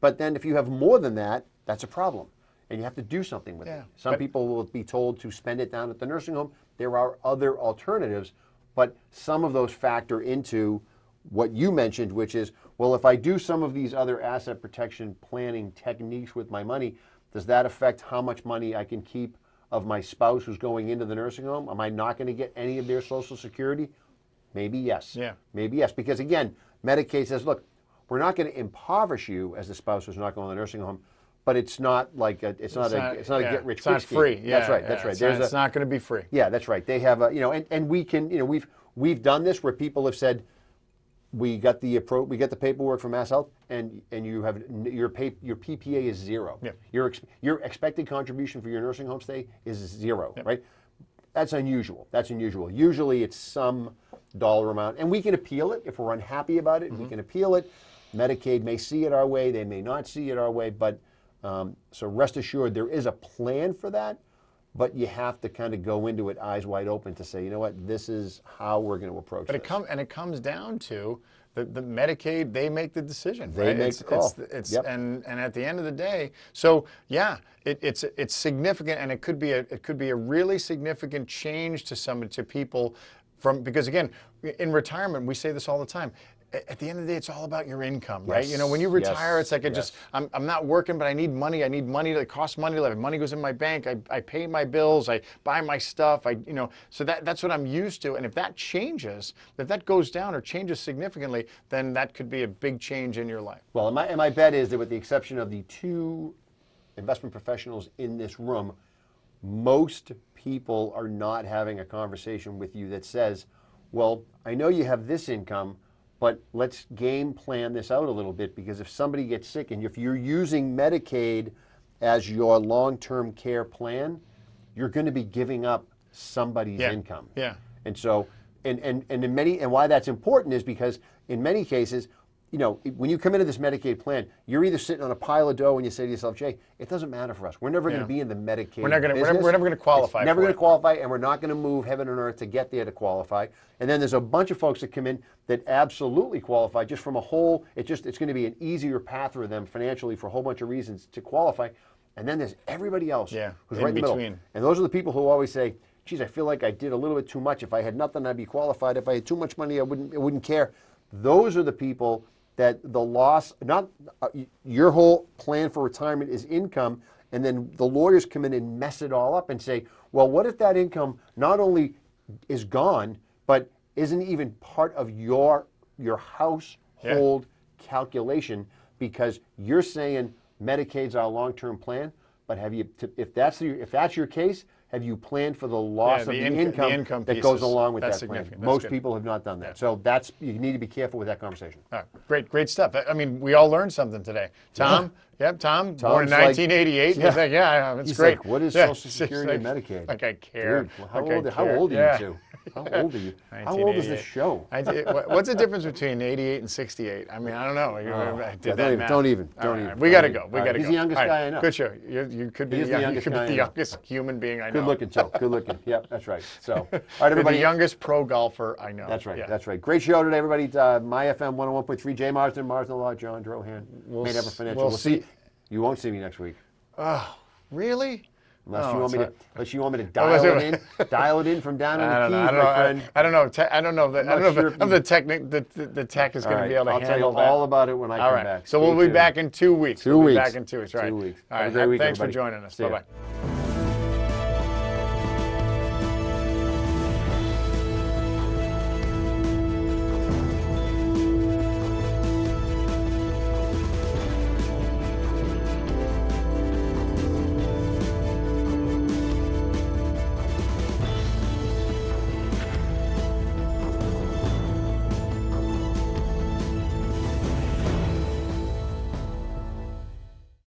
But then if you have more than that, that's a problem, and you have to do something with it. Some people will be told to spend it down at the nursing home. There are other alternatives, but some of those factor into what you mentioned, which is, well, if I do some of these other asset protection planning techniques with my money, does that affect how much money I can keep of my spouse who's going into the nursing home? Am I not going to get any of their Social Security? Maybe yes. Yeah. Maybe yes. Because again, Medicaid says, look, we're not going to impoverish you as the spouse who's not going to the nursing home, but it's not like it's not a get rich quick scheme. Free. Yeah, that's right. That's right. It's not going to be free. Yeah, that's right. They have a, and we can, we've done this where people have said, we got the paperwork from Mass Health, and you have your PPA is zero. Yeah. Your expected contribution for your nursing home stay is zero, right? That's unusual. That's unusual. Usually it's some dollar amount, and we can appeal it if we're unhappy about it. We can appeal it. Medicaid may see it our way. They may not see it our way, but so rest assured there is a plan for that. But you have to kind of go into it eyes wide open to say, you know what, this is how we're going to approach this. It comes down to the Medicaid. They make the decision. They make the call. And at the end of the day, so yeah, it's significant, and it could be a really significant change to people because again, in retirement we say this all the time. At the end of the day, it's all about your income, right? When you retire, it's like I'm not working, but I need money. I need money. It costs money to live. Money goes in my bank. I pay my bills. I buy my stuff. So that's what I'm used to. And if that changes, if that goes down or changes significantly, then that could be a big change in your life. Well, and my bet is that with the exception of the two investment professionals in this room, most people are not having a conversation with you that says, well, I know you have this income, but let's game plan this out a little bit, because if somebody gets sick and if you're using Medicaid as your long-term care plan, you're going to be giving up somebody's income. Yeah. And so, and why that's important is because in many cases, when you come into this Medicaid plan, you're either sitting on a pile of dough and you say to yourself, Jay, it doesn't matter for us. We're never going to be in the Medicaid We're never going to qualify. It's never going to qualify, and we're not going to move heaven and earth to get there to qualify. And then there's a bunch of folks that come in that absolutely qualify just from a whole. It's going to be an easier path for them financially for a whole bunch of reasons to qualify. And then there's everybody else who's right in the middle. And those are the people who always say, geez, I feel like I did a little bit too much. If I had nothing, I'd be qualified. If I had too much money, I wouldn't care. Those are the people that the loss, not your whole plan for retirement is income, and then the lawyers come in and mess it all up and say, well, what if that income not only is gone, but isn't even part of your household calculation, because you're saying Medicaid's our long-term plan, but have you, if that's your case, have you planned for the loss of the income that goes along with that plan? Most people have not done that. So you need to be careful with that conversation. Great stuff. I mean, we all learned something today. Tom, Tom, born in 1988. He's like, it's great. Like, what is Social Security and Medicaid? Like, I care. Dude, how old are you two? How old are you? How old is this show? What's the difference between 88 and 68? I mean, I don't know. Don't even. We got to go. He's the youngest guy I know. Good show. You could be the youngest human being I know. Good looking, too. Good looking. Yep, that's right. So, all right, everybody. The youngest pro golfer I know. That's right. That's right. Great show today, everybody. My FM 101.3. Jay Marsden, Marsden Law, John Drohan. Made Ever Financial. We'll see. You won't see me next week. Oh, really? Unless you want me to dial it in from down in the Keys, my friend. I don't know. The tech is going to be able to handle that. I'll tell you all about it when I come back. So we'll be back in 2 weeks. 2 weeks. Back in 2 weeks. Right. 2 weeks. All right. Have a great week, Thanks everybody. for joining us. Bye-bye.